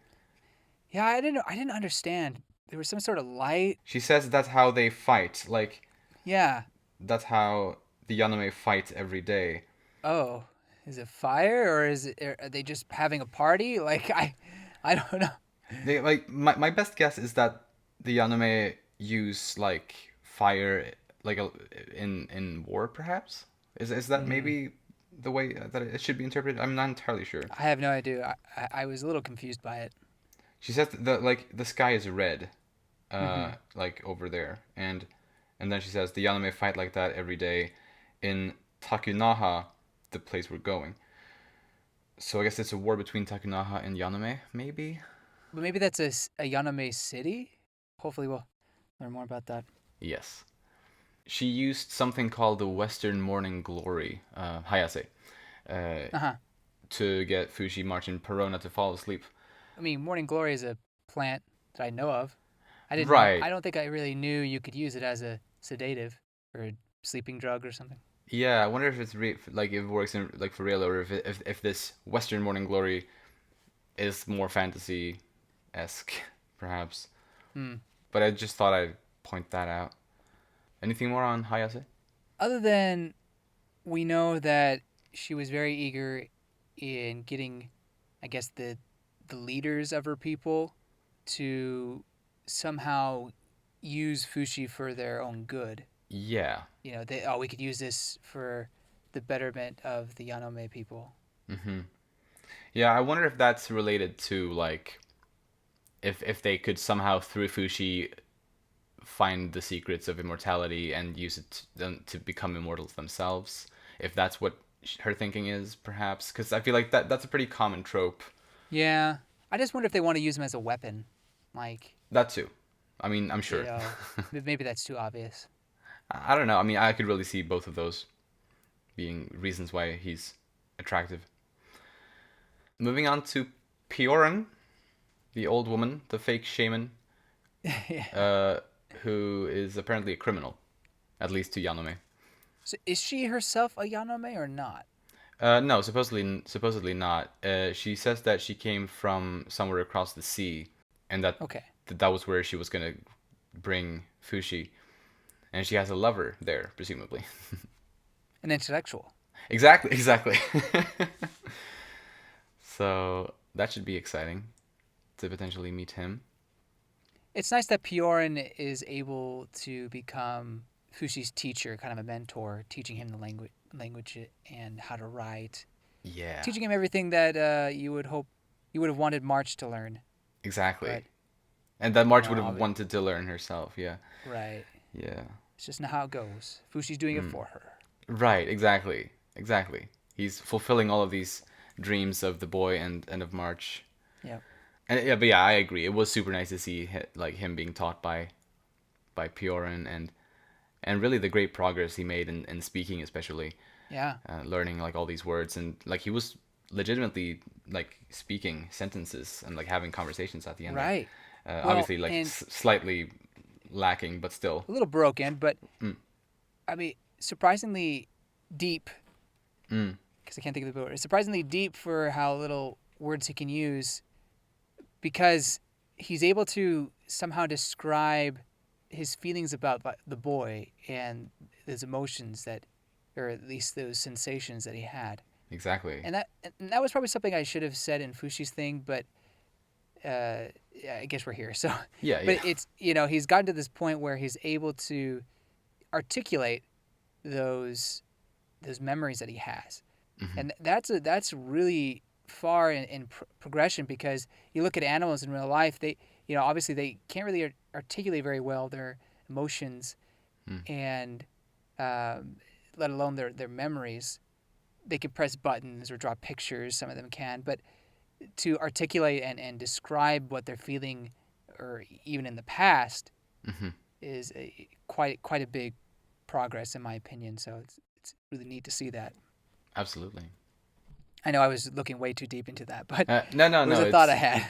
[SPEAKER 2] Yeah, I didn't. I didn't understand. There was some sort of light.
[SPEAKER 1] she says that's how they fight. Like
[SPEAKER 2] Yeah.
[SPEAKER 1] that's how the Yaname fight every day.
[SPEAKER 2] Oh, is it fire or are they just having a party? Like I don't know.
[SPEAKER 1] They like my best guess is that the Yaname use like fire like in war perhaps. Is that
[SPEAKER 2] Mm,
[SPEAKER 1] maybe the way that it should be interpreted? I'm not entirely sure.
[SPEAKER 2] I have no idea. I was a little confused by it.
[SPEAKER 1] She says the like the sky is red,
[SPEAKER 2] Mm-hmm.
[SPEAKER 1] like over there, and then she says the Yaname fight like that every day in Takunaha, the place we're going. So I guess it's a war between Takunaha and Yaname, maybe.
[SPEAKER 2] But maybe that's a Yaname city. Hopefully, we'll learn more about that.
[SPEAKER 1] Yes. She used something called the Western Morning Glory, Hayase, uh,
[SPEAKER 2] Uh huh.
[SPEAKER 1] to get Fushi marching Parona to fall asleep.
[SPEAKER 2] I mean, morning glory is a plant that I know of. I didn't know.
[SPEAKER 1] Right.
[SPEAKER 2] I don't think I really knew you could use it as a sedative or a sleeping drug or something.
[SPEAKER 1] Yeah, I wonder if it's like if it works in like for real, or if this Western Morning Glory is more fantasy esque, perhaps.
[SPEAKER 2] Hmm.
[SPEAKER 1] But I just thought I'd point that out. Anything more on Hayase?
[SPEAKER 2] Other than we know that she was very eager in getting, I guess the leaders of her people to somehow use Fushi for their own good.
[SPEAKER 1] Yeah.
[SPEAKER 2] We could use this for the betterment of the Yanome people.
[SPEAKER 1] Mm-hmm. Yeah, I wonder if that's related to like if they could somehow through Fushi find the secrets of immortality and use it to become immortals themselves. If that's what her thinking is, perhaps, because I feel like that's a pretty common trope.
[SPEAKER 2] Yeah, I just wonder if they want to use them as a weapon. Like,
[SPEAKER 1] That too. I mean, I'm
[SPEAKER 2] you
[SPEAKER 1] sure.
[SPEAKER 2] know, maybe that's too obvious.
[SPEAKER 1] I don't know. I mean, I could really see both of those being reasons why he's attractive. Moving on to Pioran, the old woman, the fake shaman,
[SPEAKER 2] Yeah.
[SPEAKER 1] uh, who is apparently a criminal, at least to Yanome.
[SPEAKER 2] So is she herself a Yanome or not?
[SPEAKER 1] No, supposedly not. She says that she came from somewhere across the sea, and
[SPEAKER 2] Okay.
[SPEAKER 1] that was where she was gonna bring Fushi, and she has a lover there, presumably.
[SPEAKER 2] An intellectual.
[SPEAKER 1] Exactly, exactly. So that should be exciting to potentially meet him.
[SPEAKER 2] It's nice that Pioran is able to become Fushi's teacher, kind of a mentor, teaching him the language and how to write,
[SPEAKER 1] Yeah,
[SPEAKER 2] teaching him everything that you would have wanted March to learn.
[SPEAKER 1] exactly.
[SPEAKER 2] But
[SPEAKER 1] And that
[SPEAKER 2] you
[SPEAKER 1] March
[SPEAKER 2] know,
[SPEAKER 1] would have wanted to learn herself. Yeah,
[SPEAKER 2] right.
[SPEAKER 1] yeah.
[SPEAKER 2] It's just not how it goes. Fushi's doing it
[SPEAKER 1] Mm.
[SPEAKER 2] for her.
[SPEAKER 1] Right, exactly, exactly. He's fulfilling all of these dreams of the boy and of March.
[SPEAKER 2] Yep.
[SPEAKER 1] And yeah, but yeah, I agree. It was super nice to see like him being taught by Pioran and really the great progress he made in speaking, especially
[SPEAKER 2] Yeah.
[SPEAKER 1] learning like all these words and like he was legitimately like speaking sentences and like having conversations at the end there.
[SPEAKER 2] Right. Well,
[SPEAKER 1] Obviously, like
[SPEAKER 2] and
[SPEAKER 1] slightly lacking, but still.
[SPEAKER 2] a little broken, but
[SPEAKER 1] Mm,
[SPEAKER 2] I mean, surprisingly deep.
[SPEAKER 1] mm,
[SPEAKER 2] Because I can't think of the word. It's surprisingly deep for how little words he can use, because he's able to somehow describe his feelings about the boy and his emotions that, or at least those sensations that he had.
[SPEAKER 1] exactly.
[SPEAKER 2] And that was probably something I should have said in Fushi's thing, but yeah, I guess we're here. So,
[SPEAKER 1] Yeah,
[SPEAKER 2] but
[SPEAKER 1] yeah.
[SPEAKER 2] it's he's gotten to this point where he's able to articulate those memories that he has,
[SPEAKER 1] Hmm.
[SPEAKER 2] and that's really far in progression, because you look at animals in real life, they obviously they can't really articulate very well their emotions,
[SPEAKER 1] Mm.
[SPEAKER 2] and um, let alone their memories. They can press buttons or draw pictures, some of them can, but to articulate and describe what they're feeling, or even in the past,
[SPEAKER 1] Hmm.
[SPEAKER 2] is quite a big progress in my opinion. So it's really neat to see that.
[SPEAKER 1] Absolutely.
[SPEAKER 2] I know I was looking way too deep into that, but
[SPEAKER 1] No, no,
[SPEAKER 2] it was
[SPEAKER 1] no.
[SPEAKER 2] a thought I had.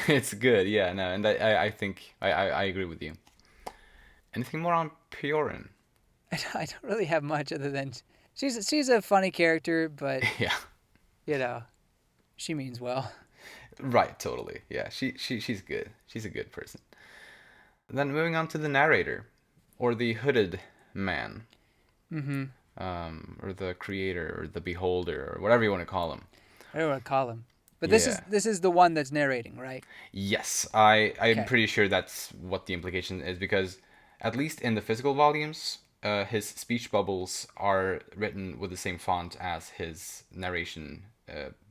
[SPEAKER 1] It's good. Yeah, no, and I think I agree with you. Anything more on Pioran?
[SPEAKER 2] I don't really have much other than she's a funny character, but
[SPEAKER 1] Yeah.
[SPEAKER 2] you know she means well.
[SPEAKER 1] Right. Totally. Yeah. She's good. She's a good person. Then moving on to the narrator, or the hooded man,
[SPEAKER 2] Mm-hmm.
[SPEAKER 1] or the creator, or the beholder, or whatever you want to call him.
[SPEAKER 2] I don't know what to call him, but
[SPEAKER 1] Yeah.
[SPEAKER 2] this is the one that's narrating, right?
[SPEAKER 1] Yes, I'm
[SPEAKER 2] Okay.
[SPEAKER 1] pretty sure that's what the implication is because at least in the physical volumes, his speech bubbles are written with the same font as his narration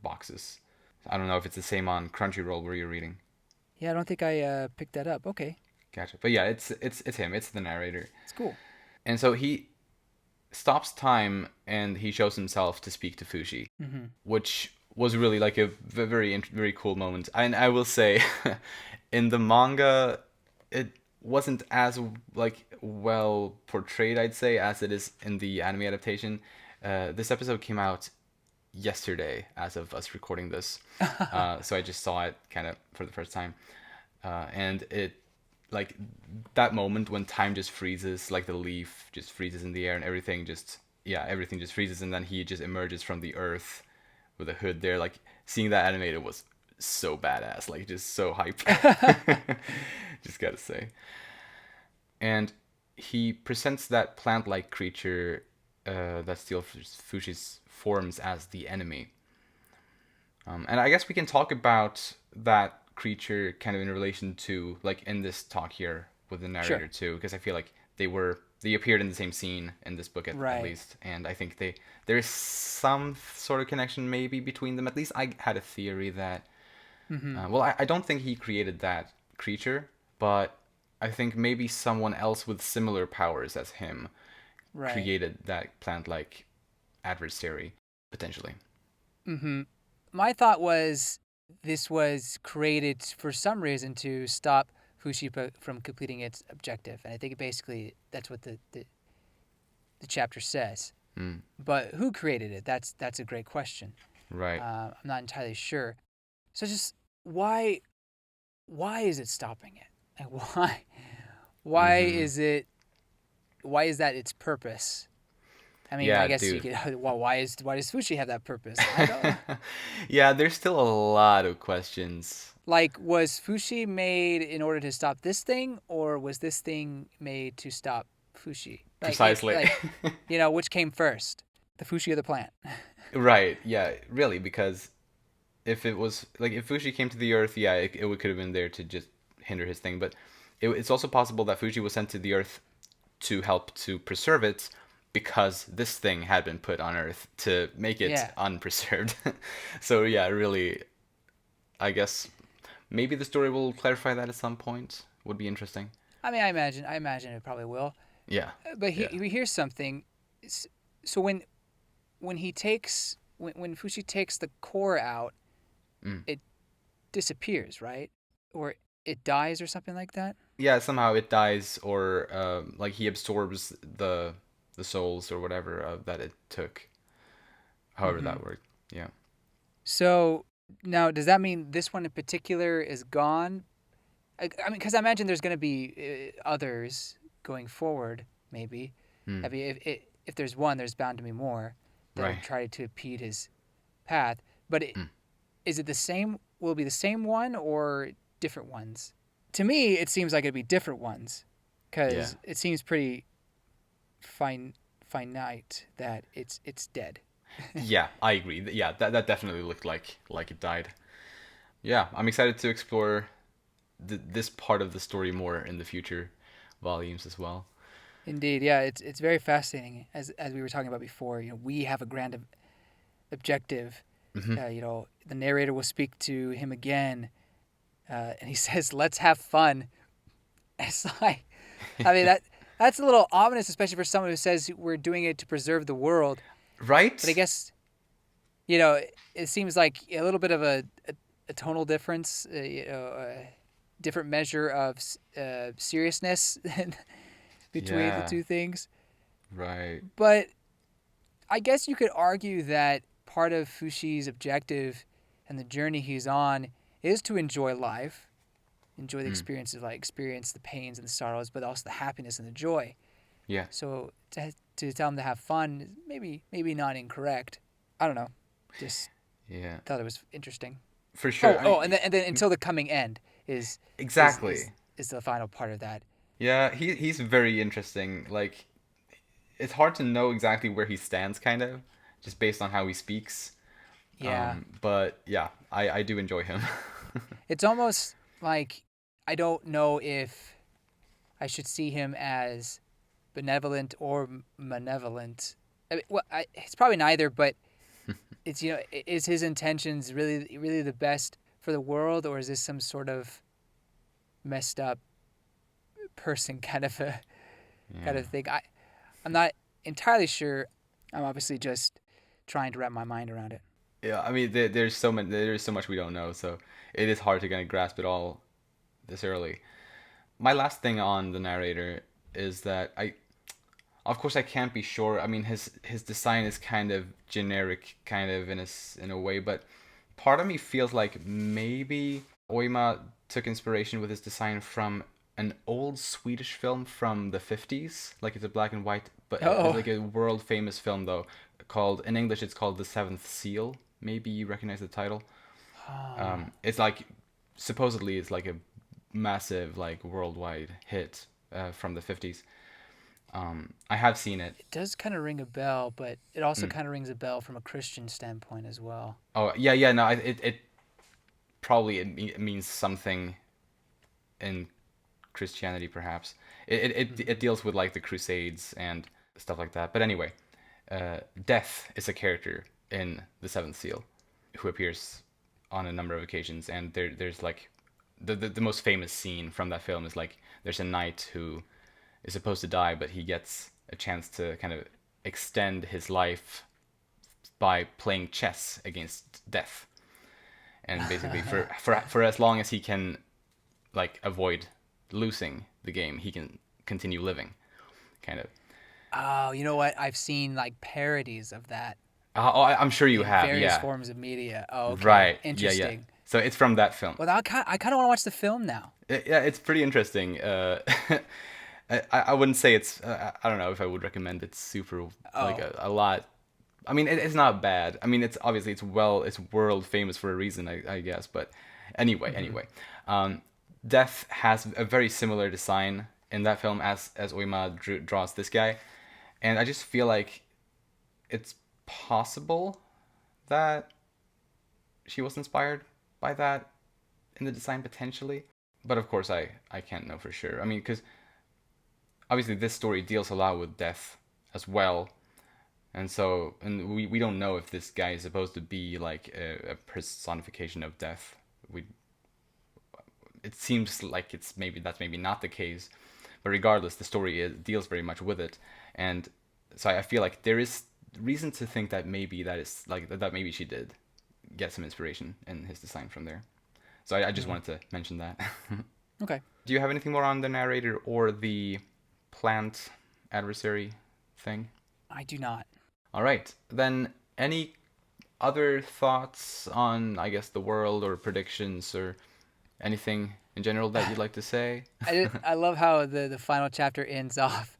[SPEAKER 1] boxes. I don't know if it's the same on Crunchyroll where you're reading.
[SPEAKER 2] Yeah, I don't think I picked that up. Okay,
[SPEAKER 1] Gotcha. But yeah, it's him. It's the narrator.
[SPEAKER 2] it's cool.
[SPEAKER 1] And so he stops time and he shows himself to speak to Fushi,
[SPEAKER 2] Mm-hmm.
[SPEAKER 1] which was really like a very cool moment. And I will say, in the manga, it wasn't as like well portrayed, I'd say, as it is in the anime adaptation. This episode came out yesterday, as of us recording this, so I just saw it kind of for the first time, and it like that moment when time just freezes, like the leaf just freezes in the air and everything just yeah everything just freezes and then he just emerges from the earth with a hood there. Like seeing that animated was so badass, like just so hype. Just gotta say. And he presents that plant-like creature that steals Fushi's forms as the enemy. And I guess we can talk about that creature kind of in relation to like in this talk here with the narrator
[SPEAKER 2] Sure.
[SPEAKER 1] too, because I feel like they appeared in the same scene in this book at
[SPEAKER 2] Right.
[SPEAKER 1] least, and I think there is some sort of connection maybe between them. At least I had a theory that
[SPEAKER 2] Mm-hmm.
[SPEAKER 1] well, I don't think he created that creature, but I think maybe someone else with similar powers as him
[SPEAKER 2] Right.
[SPEAKER 1] created that plant-like adversary potentially.
[SPEAKER 2] Mm-hmm. My thought was this was created for some reason to stop Fushipa from completing its objective, and I think basically that's what the chapter says.
[SPEAKER 1] Mm,
[SPEAKER 2] But who created it? That's a great question.
[SPEAKER 1] right.
[SPEAKER 2] I'm not entirely sure. So just why why is it stopping it? Like why
[SPEAKER 1] Mm-hmm.
[SPEAKER 2] is it why is that its purpose? I mean, I
[SPEAKER 1] Yeah,
[SPEAKER 2] guess you
[SPEAKER 1] dude.
[SPEAKER 2] could. Well, why does Fushi have that purpose? I don't know.
[SPEAKER 1] Yeah, there's still a lot of questions.
[SPEAKER 2] Like, was Fushi made in order to stop this thing, or was this thing made to stop Fushi?
[SPEAKER 1] Precisely.
[SPEAKER 2] Which came first, the Fushi or the plant?
[SPEAKER 1] Right. Yeah, really, because if it was like if Fuji came to the Earth, yeah, it could have been there to just hinder his thing. But it's also possible that Fuji was sent to the Earth to help to preserve it because this thing had been put on Earth to make it
[SPEAKER 2] Yeah,
[SPEAKER 1] unpreserved. So yeah, really, I guess maybe the story will clarify that at some point. Would be interesting.
[SPEAKER 2] I mean, I imagine it probably will.
[SPEAKER 1] Yeah.
[SPEAKER 2] But
[SPEAKER 1] Yeah.
[SPEAKER 2] here's something. So when he takes when Fushi takes the core out,
[SPEAKER 1] Mm.
[SPEAKER 2] it disappears, right? Or it dies or something like that.
[SPEAKER 1] Yeah. Somehow it dies, or like he absorbs the souls or whatever that it took. However
[SPEAKER 2] Mm-hmm.
[SPEAKER 1] that worked. Yeah.
[SPEAKER 2] So now, does that mean this one in particular is gone? I mean, because I imagine there's going to be others going forward. Maybe. I
[SPEAKER 1] Mm.
[SPEAKER 2] mean, if there's one, there's bound to be more that will
[SPEAKER 1] Right.
[SPEAKER 2] try to impede his path. But
[SPEAKER 1] Mm.
[SPEAKER 2] is it the same? Will it be the same one or different ones? To me, it seems like it'd be different ones,
[SPEAKER 1] Yeah.
[SPEAKER 2] because it seems pretty fine finite that it's dead.
[SPEAKER 1] Yeah, I agree. Yeah, that definitely looked like it died. Yeah, I'm excited to explore this part of the story more in the future volumes as well.
[SPEAKER 2] Indeed, yeah, it's very fascinating. As we were talking about before, we have a grand objective.
[SPEAKER 1] Hmm.
[SPEAKER 2] The narrator will speak to him again, and he says, "Let's have fun." It's like, I mean that's a little ominous, especially for someone who says we're doing it to preserve the world. But I
[SPEAKER 1] Right?
[SPEAKER 2] guess it seems like a little bit of a tonal difference, a different measure of seriousness between the
[SPEAKER 1] Yeah.
[SPEAKER 2] two things.
[SPEAKER 1] Right.
[SPEAKER 2] But I guess you could argue that part of Fushi's objective and the journey he's on is to enjoy life, enjoy the
[SPEAKER 1] Mm.
[SPEAKER 2] experiences, like experience the pains and the sorrows, but also the happiness and the joy.
[SPEAKER 1] Yeah.
[SPEAKER 2] So to tell him to have fun is maybe not incorrect. I don't know. Just
[SPEAKER 1] Yeah.
[SPEAKER 2] thought it was interesting.
[SPEAKER 1] For sure.
[SPEAKER 2] Oh,
[SPEAKER 1] I
[SPEAKER 2] oh,
[SPEAKER 1] mean,
[SPEAKER 2] and then until the coming end is is is
[SPEAKER 1] exactly.
[SPEAKER 2] is the final part of that.
[SPEAKER 1] Yeah, he's very interesting. Like it's hard to know exactly where he stands kind of just based on how he speaks.
[SPEAKER 2] Yeah.
[SPEAKER 1] But yeah, I do enjoy him.
[SPEAKER 2] It's almost like I don't know if I should see him as benevolent or malevolent. I mean, well, it's probably neither, but it's is his intentions really the best for the world, or is this some sort of messed up person kind
[SPEAKER 1] Yeah.
[SPEAKER 2] of thing? I'm not entirely sure. I'm obviously just trying to wrap my mind around it.
[SPEAKER 1] Yeah, I mean, there's so much we don't know, so it is hard to kind of grasp it all this early. My last thing on the narrator is that of course, I can't be sure. I mean, his design is kind of generic, kind of in a way, but part of me feels like maybe Oima took inspiration with his design from an old Swedish film from the 50s. Like it's a black and white, but it's
[SPEAKER 2] Oh,
[SPEAKER 1] like a world famous film though, called in English it's called The Seventh Seal. Maybe you recognize the title.
[SPEAKER 2] huh.
[SPEAKER 1] It's like supposedly it's like a massive like worldwide hit from the 50s. I have seen it.
[SPEAKER 2] It does kind of ring a bell, but it also
[SPEAKER 1] Mm.
[SPEAKER 2] kind of rings a bell from a Christian standpoint as well.
[SPEAKER 1] Oh yeah, yeah. No, it probably it means something in Christianity, perhaps. It
[SPEAKER 2] Hmm.
[SPEAKER 1] deals with like the Crusades and stuff like that. But anyway, Death is a character in the Seventh Seal, who appears on a number of occasions, and there's like the most famous scene from that film is like there's a knight who is supposed to die, but he gets a chance to kind of extend his life by playing chess against death, and basically for as long as he can like avoid losing the game, he can continue living, kind of.
[SPEAKER 2] Oh, you know what? I've seen like parodies of that
[SPEAKER 1] I'm sure you
[SPEAKER 2] in
[SPEAKER 1] have,
[SPEAKER 2] various
[SPEAKER 1] yeah.
[SPEAKER 2] forms of media. Oh, okay.
[SPEAKER 1] Right, yeah, yeah.
[SPEAKER 2] Interesting.
[SPEAKER 1] So it's from that film.
[SPEAKER 2] Well, I kind of want to watch the film now.
[SPEAKER 1] Yeah, it's pretty interesting. I wouldn't say it's. I don't know if I would recommend it super like a lot. I mean, it's not bad. I mean, it's obviously it's world famous for a reason, I guess. But anyway, Death has a very similar design in that film as Oima draws this guy, and I just feel like it's possible that she was inspired by that in the design potentially. But of course, I can't know for sure. I mean, because obviously this story deals a lot with death as well. And so, and we don't know if this guy is supposed to be like a personification of death. It seems like that's maybe not the case. But regardless, the story deals very much with it. And so I feel like there is reason to think that maybe that maybe she did get some inspiration in his design from there. So I just wanted to mention that.
[SPEAKER 2] Okay.
[SPEAKER 1] Do you have anything more on the narrator or the plant adversary thing?
[SPEAKER 2] I do not.
[SPEAKER 1] All right. Then any other thoughts on, I guess, the world or predictions or anything in general that you'd like to say?
[SPEAKER 2] I love how the final chapter ends off.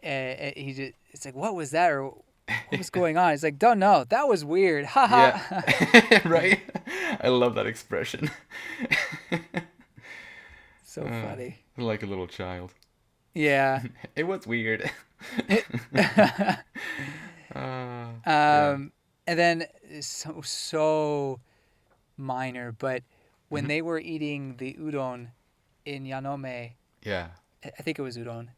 [SPEAKER 2] It's like, what was that? Or what was going on? He's like, don't know. That was weird. Ha ha.
[SPEAKER 1] Yeah. Right? I love that expression.
[SPEAKER 2] So funny.
[SPEAKER 1] Like a little child.
[SPEAKER 2] Yeah.
[SPEAKER 1] It was weird.
[SPEAKER 2] And then so minor, but when they were eating the udon in Yanome,
[SPEAKER 1] yeah,
[SPEAKER 2] I think it was udon.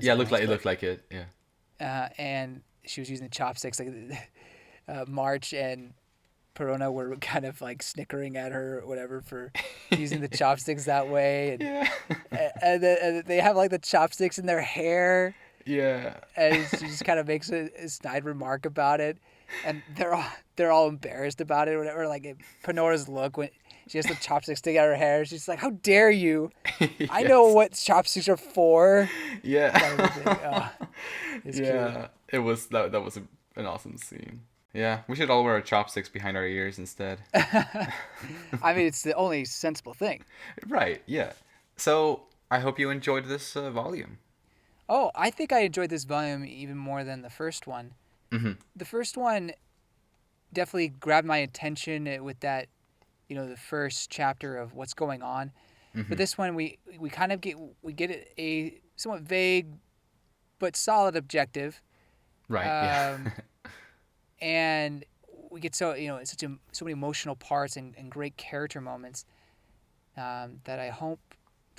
[SPEAKER 1] Yeah, it looked like it. Yeah.
[SPEAKER 2] And she was using the chopsticks. Like March and Parona were kind of like snickering at her or whatever for using the chopsticks that way. And,
[SPEAKER 1] Yeah.
[SPEAKER 2] and they have like the chopsticks in their hair.
[SPEAKER 1] Yeah.
[SPEAKER 2] And she just kind of makes a snide remark about it, and they're all embarrassed about it or whatever. Like Panora's look when she has the chopsticks sticking out her hair, she's like, "How dare you? Yes. I know what chopsticks are for."
[SPEAKER 1] Yeah.
[SPEAKER 2] It's
[SPEAKER 1] yeah.
[SPEAKER 2] cute.
[SPEAKER 1] It was that was an awesome scene. Yeah, we should all wear chopsticks behind our ears instead.
[SPEAKER 2] I mean, it's the only sensible thing.
[SPEAKER 1] Right. Yeah. So I hope you enjoyed this volume.
[SPEAKER 2] Oh, I think I enjoyed this volume even more than the first one.
[SPEAKER 1] Mm-hmm.
[SPEAKER 2] The first one definitely grabbed my attention with that, the first chapter of what's going on. Mm-hmm. But this one, we kind of get a somewhat vague but solid objective.
[SPEAKER 1] Right. Yeah.
[SPEAKER 2] And we get so many emotional parts and great character moments that I hope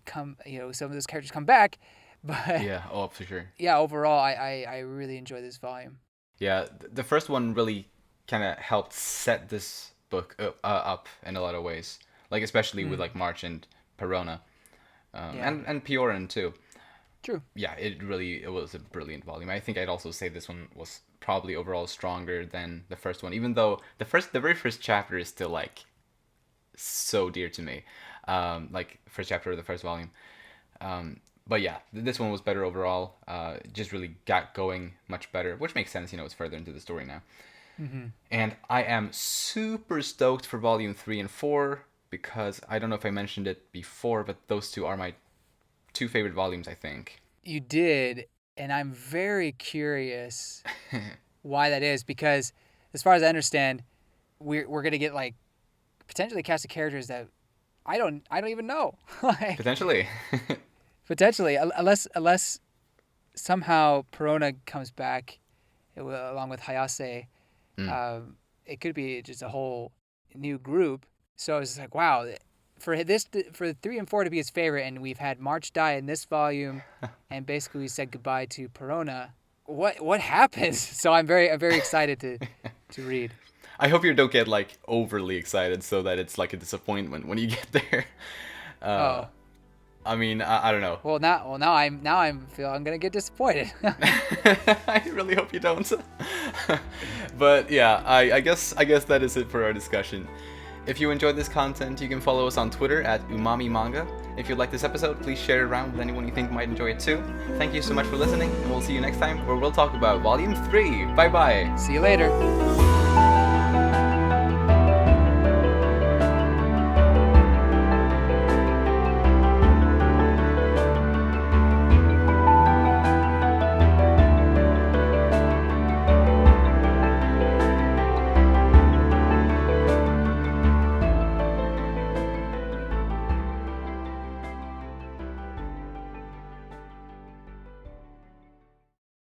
[SPEAKER 2] some of those characters come back. But
[SPEAKER 1] yeah, for sure.
[SPEAKER 2] Yeah, overall, I really enjoy this volume.
[SPEAKER 1] Yeah, the first one really kind of helped set this book up in a lot of ways, like especially with like March and Parona, and Pioran too.
[SPEAKER 2] True.
[SPEAKER 1] Yeah, it was a brilliant volume. I think I'd also say this one was probably overall stronger than the first one, even though the very first chapter is still like so dear to me, like first chapter of the first volume. But yeah, this one was better overall. Just really got going much better, which makes sense. It's further into the story now. Mm-hmm. And I am super stoked for volume 3 and 4 because I don't know if I mentioned it before, but those two are my 2 favorite volumes, I think.
[SPEAKER 2] You did, and I'm very curious why that is because, as far as I understand, we're gonna get like potentially a cast of characters that I don't even know.
[SPEAKER 1] Potentially.
[SPEAKER 2] Potentially, unless somehow Parona comes back along with Hayase, it could be just a whole new group. So it's like, wow, for 3 and 4 to be his favorite, and we've had March die in this volume, and basically we said goodbye to Parona. What happens? So I'm very excited to read.
[SPEAKER 1] I hope you don't get like overly excited so that it's like a disappointment when you get there. I mean, I don't know.
[SPEAKER 2] Well, now I'm gonna get disappointed.
[SPEAKER 1] I really hope you don't. But yeah, I guess that is it for our discussion. If you enjoyed this content, you can follow us on Twitter at Umami Manga. If you like this episode, please share it around with anyone you think might enjoy it too. Thank you so much for listening, and we'll see you next time where we'll talk about Volume 3. Bye bye.
[SPEAKER 2] See you later.